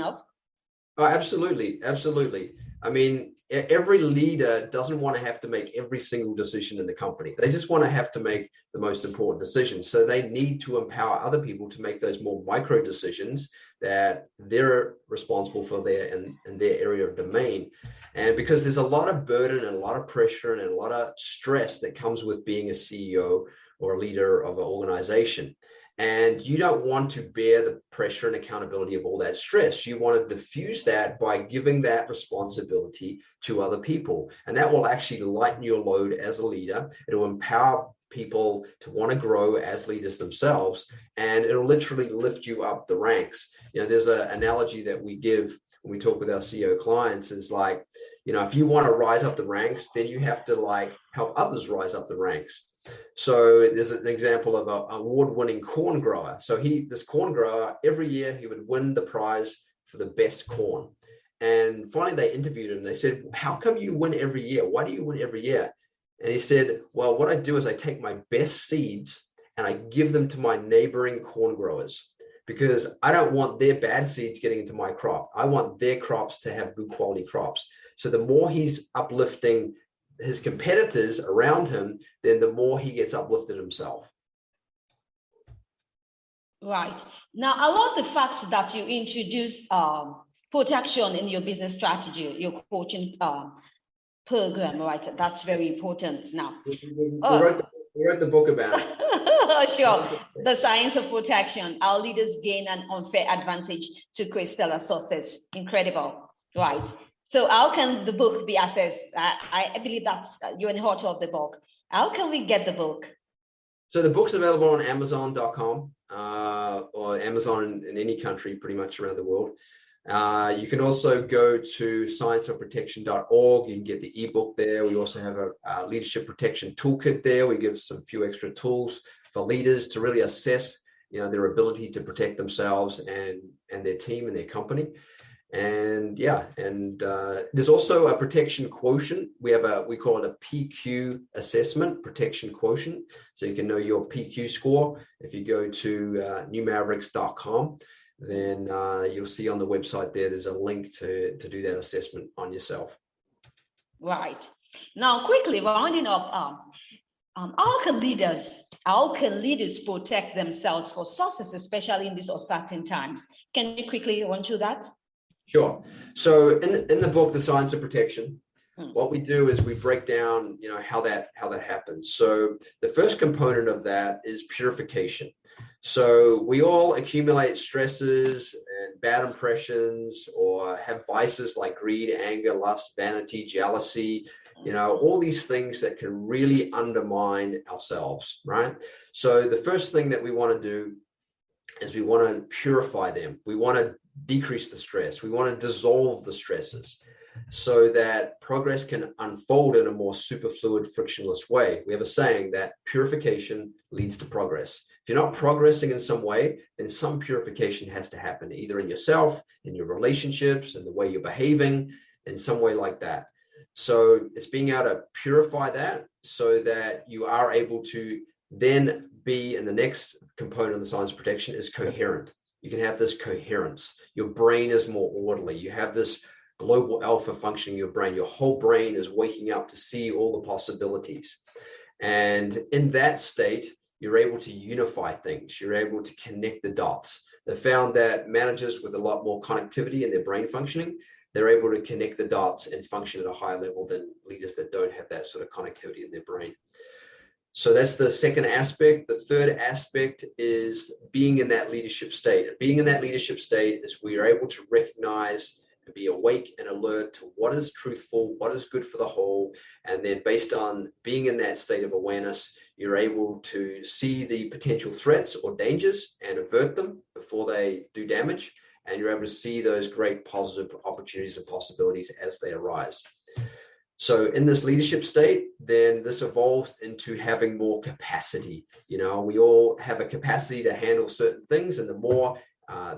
of? Oh, absolutely. Absolutely. I mean, every leader doesn't want to have to make every single decision in the company. They just want to have to make the most important decisions. So they need to empower other people to make those more micro decisions that they're responsible for in their area of domain. And because there's a lot of burden and a lot of pressure and a lot of stress that comes with being a CEO or a leader of an organization. And you don't want to bear the pressure and accountability of all that stress. You want to diffuse that by giving that responsibility to other people. And that will actually lighten your load as a leader. It'll empower people to want to grow as leaders themselves. And it'll literally lift you up the ranks. You know, there's an analogy that we give when we talk with our CEO clients is like, you know, if you want to rise up the ranks, then you have to like help others rise up the ranks. So there's an example of an award-winning corn grower. So this corn grower, every year he would win the prize for the best corn. And finally they interviewed him. They said, how come you win every year? Why do you win every year? And he said, well, what I do is I take my best seeds and I give them to my neighboring corn growers because I don't want their bad seeds getting into my crop. I want their crops to have good quality crops. So the more he's uplifting his competitors around him, then the more he gets uplifted himself. Right. Now, I love the fact that you introduce protection in your business strategy, your coaching program, right? That's very important now. We wrote the book about it. Sure. The science of protection. Our leaders gain an unfair advantage to create stellar success. Incredible. Right. So how can the book be accessed? I believe that's you're an author of the book. How can we get the book? So the book's available on Amazon.com or Amazon in any country pretty much around the world. You can also go to scienceofprotection.org. You can get the ebook there. We also have a leadership protection toolkit there. We give some few extra tools for leaders to really assess, you know, their ability to protect themselves and their team and their company. And there's also a protection quotient. We call it a PQ assessment, protection quotient. So you can know your PQ score. If you go to newmavericks.com, then you'll see on the website there's a link to do that assessment on yourself. Right. Now, quickly rounding up, how can leaders protect themselves for success, especially in these uncertain times? Can you quickly run through that? Sure. So in the book, The Science of Protection, what we do is we break down, you know, how that happens. So the first component of that is purification. So we all accumulate stresses and bad impressions or have vices like greed, anger, lust, vanity, jealousy, you know, all these things that can really undermine ourselves, right? So the first thing that we want to do is we want to purify them. We want to decrease the stress. We want to dissolve the stresses so that progress can unfold in a more superfluid, frictionless way. We have a saying that purification leads to progress. If you're not progressing in some way, then some purification has to happen, either in yourself, in your relationships, in the way you're behaving, in some way like that. So it's being able to purify that so that you are able to then be, in the next component of the science of protection is coherent. You can have this coherence. Your brain is more orderly. You have this global alpha functioning in your brain. Your whole brain is waking up to see all the possibilities. And in that state, you're able to unify things. You're able to connect the dots. They found that managers with a lot more connectivity in their brain functioning, they're able to connect the dots and function at a higher level than leaders that don't have that sort of connectivity in their brain. So that's the second aspect. The third aspect is being in that leadership state. And being in that leadership state is we are able to recognize and be awake and alert to what is truthful, what is good for the whole. And then based on being in that state of awareness, you're able to see the potential threats or dangers and avert them before they do damage. And you're able to see those great positive opportunities and possibilities as they arise. So in this leadership state, then this evolves into having more capacity. You know, we all have a capacity to handle certain things, and the more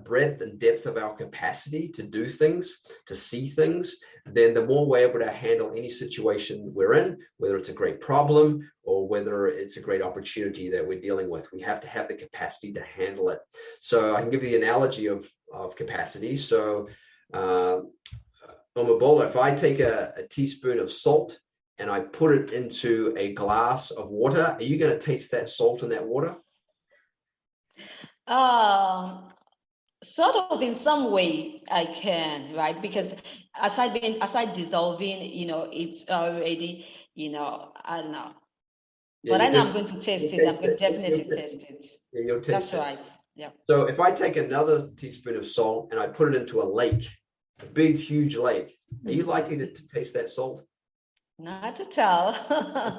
breadth and depth of our capacity to do things, to see things, then the more we're able to handle any situation we're in, whether it's a great problem or whether it's a great opportunity that we're dealing with. We have to have the capacity to handle it. So I can give you the analogy of capacity. So Omobola, if I take a teaspoon of salt and I put it into a glass of water, are you going to taste that salt in that water? Sort of in some way I can, right? Because aside dissolving, it's already, I don't know. Yeah, but I know I'm going to taste it. I'm going to definitely taste it. Yeah, you'll taste it. That's right. Yeah. So if I take another teaspoon of salt and I put it into a lake, a big, huge lake, are you likely to taste that salt? Not to tell.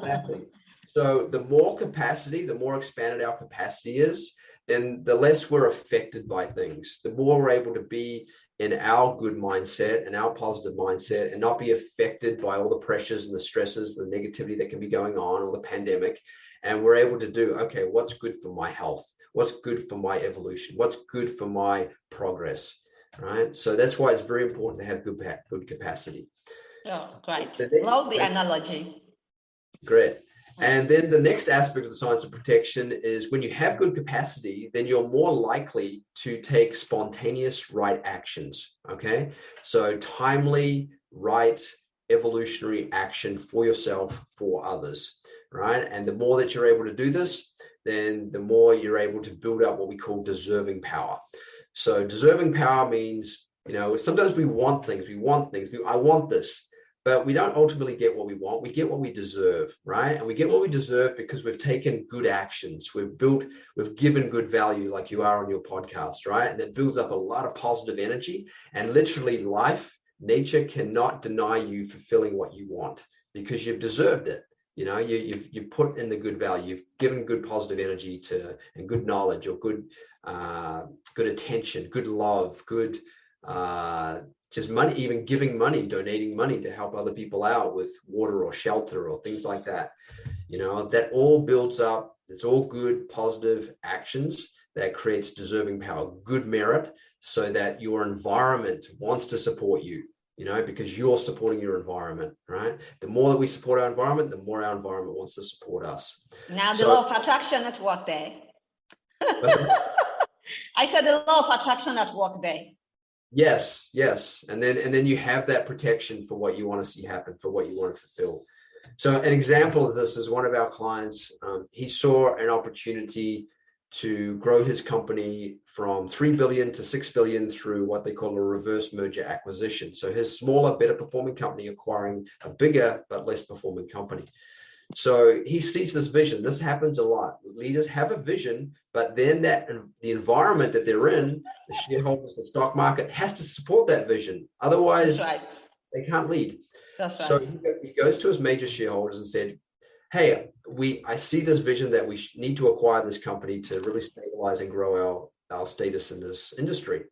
Exactly. So the more capacity, the more expanded our capacity is, then the less we're affected by things, the more we're able to be in our good mindset and our positive mindset and not be affected by all the pressures and the stresses, the negativity that can be going on, or the pandemic. And we're able to do, okay, what's good for my health? What's good for my evolution? What's good for my progress, right? So that's why it's very important to have good capacity. Oh, great. Love the analogy. Great. And then the next aspect of the science of protection is when you have good capacity, then you're more likely to take spontaneous right actions. Okay. So timely, right, evolutionary action for yourself, for others, right? And the more that you're able to do this, then the more you're able to build up what we call deserving power. So deserving power means, sometimes we want things. I want this. But we don't ultimately get what we want. We get what we deserve, right? And we get what we deserve because we've taken good actions. We've given good value, like you are on your podcast, right? And that builds up a lot of positive energy. And literally nature cannot deny you fulfilling what you want because you've deserved it. You've put in the good value. You've given good positive energy and good knowledge or good attention, good love, good just money, even giving money, donating money to help other people out with water or shelter or things like that. That all builds up. It's all good, positive actions that creates deserving power, good merit, so that your environment wants to support you, because you're supporting your environment, right? The more that we support our environment, the more our environment wants to support us. Now, the law of attraction at work there. I said the law of attraction at work there. Yes. And then you have that protection for what you want to see happen, for what you want to fulfill. So an example of this is one of our clients. He saw an opportunity to grow his company from 3 billion to 6 billion through what they call a reverse merger acquisition. So his smaller, better performing company acquiring a bigger but less performing company. So he sees this vision. This happens a lot. Leaders have a vision, but then the environment that they're in, the shareholders, the stock market has to support that vision. Otherwise, they can't lead. That's right. So he goes to his major shareholders and said, hey, I see this vision that we need to acquire this company to really stabilize and grow our status in this industry.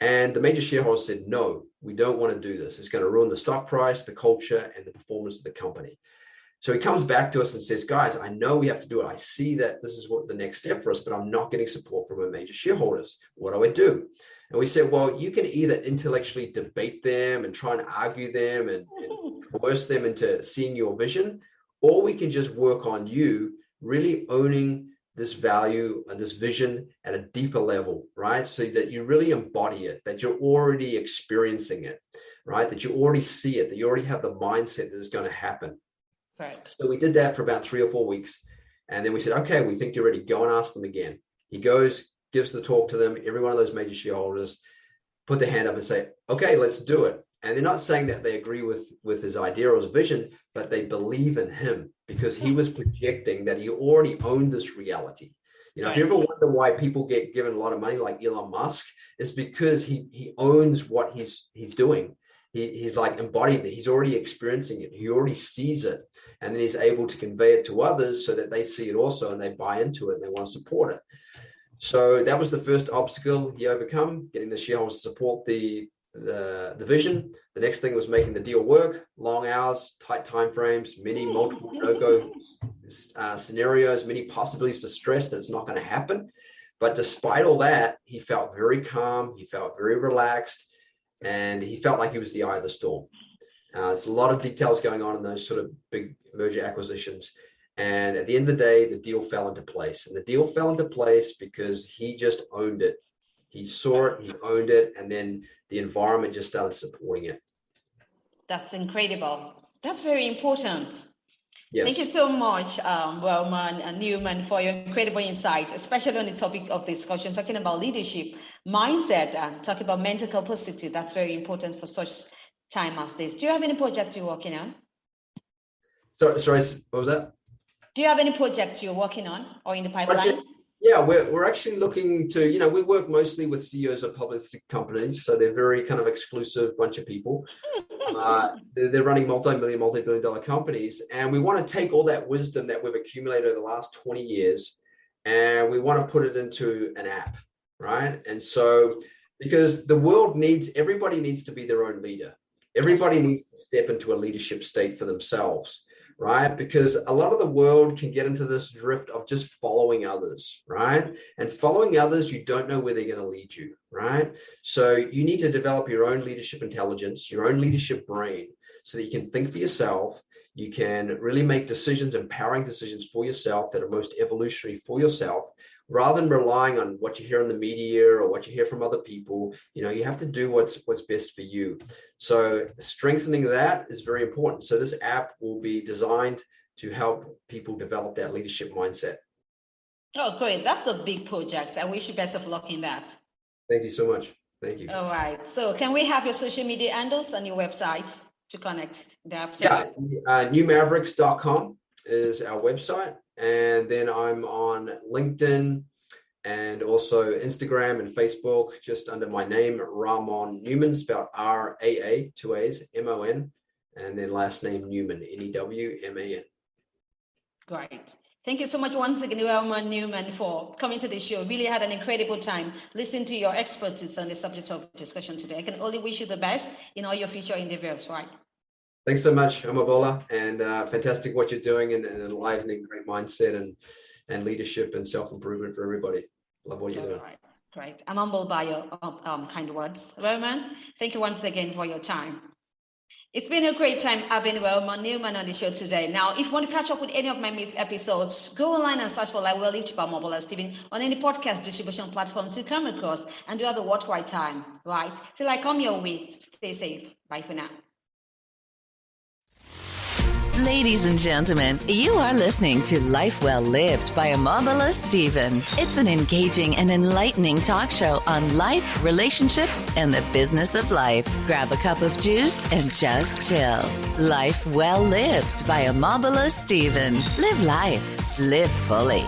And the major shareholders said, no, we don't want to do this. It's going to ruin the stock price, the culture, and the performance of the company. So he comes back to us and says, guys, I know we have to do it. I see that this is what the next step for us, but I'm not getting support from our major shareholders. What do I do? And we said, well, you can either intellectually debate them and try and argue them and coerce them into seeing your vision, or we can just work on you really owning this value and this vision at a deeper level, right? So that you really embody it, that you're already experiencing it, right? That you already see it, that you already have the mindset that it's going to happen. Right. So we did that for about 3 or 4 weeks. And then we said, okay, we think you're ready. Go and ask them again. He goes, gives the talk to them. Every one of those major shareholders put their hand up and say, okay, let's do it. And they're not saying that they agree with his idea or his vision, but they believe in him because he was projecting that he already owned this reality. If you ever wonder why people get given a lot of money like Elon Musk, it's because he owns what he's doing. He's like embodied it. He's already experiencing it. He already sees it. And then he's able to convey it to others so that they see it also and they buy into it and they want to support it. So that was the first obstacle he overcome, getting the shareholders to support the vision. The next thing was making the deal work, long hours, tight timeframes, many multiple no-go scenarios, many possibilities for stress that's not going to happen. But despite all that, he felt very calm, he felt very relaxed, and he felt like he was the eye of the storm. There's a lot of details going on in those sort of big merger acquisitions. And at the end of the day, the deal fell into place. And the deal fell into place because he just owned it. He saw it, he owned it, and then the environment just started supporting it. That's incredible. That's very important. Yes. Thank you so much, Raamon Newman, for your incredible insight, especially on the topic of discussion, talking about leadership, mindset, and talking about mental capacity. That's very important for such time as this. Do you have any project you're working on? Sorry, what was that? Do you have any projects you're working on or in the pipeline? Yeah, we're actually looking to, we work mostly with CEOs of public companies, so they're very kind of exclusive bunch of people. They're running multi-billion dollar companies, and we want to take all that wisdom that we've accumulated over the last 20 years, and we want to put it into an app, right? And so, because everybody needs to be their own leader. Everybody needs to step into a leadership state for themselves. Right? Because a lot of the world can get into this drift of just following others, right? And following others, you don't know where they're going to lead you, right? So you need to develop your own leadership intelligence, your own leadership brain, so that you can think for yourself. You can really make decisions, empowering decisions for yourself that are most evolutionary for yourself, rather than relying on what you hear in the media or what you hear from other people. You have to do what's best for you. So strengthening that is very important. So this app will be designed to help people develop that leadership mindset. Oh, great. That's a big project. I wish you best of luck in that. Thank you so much. Thank you. All right. So can we have your social media handles and your website to connect thereafter? Yeah, newmavericks.com is our website. And then I'm on LinkedIn and also Instagram and Facebook, just under my name, Raamon Newman, spelled R-A-A, 2 A's, M-O-N, and then last name Newman, N-E-W-M-A-N. Great. Thank you so much once again, Raamon Newman, for coming to the show. Really had an incredible time listening to your expertise on the subject of discussion today. I can only wish you the best in all your future endeavors, right? Thanks so much, Omobola, and fantastic what you're doing, and enlivening great mindset and leadership and self-improvement for everybody. Love what you're doing. Right. Great. I'm humbled by your kind words. Raamon, thank you once again for your time. It's been a great time having Raamon Newman on the show today. Now, if you want to catch up with any of my Meet episodes, go online and search for Omobola Stephen on any podcast distribution platforms you come across, and do have a worthwhile time, right? Till I come your way, stay safe. Bye for now. Ladies and gentlemen, you are listening to Life Well Lived by Omobola Stephen. It's an engaging and enlightening talk show on life, relationships, and the business of life. Grab a cup of juice and just chill. Life Well Lived by Omobola Stephen. Live life. Live fully.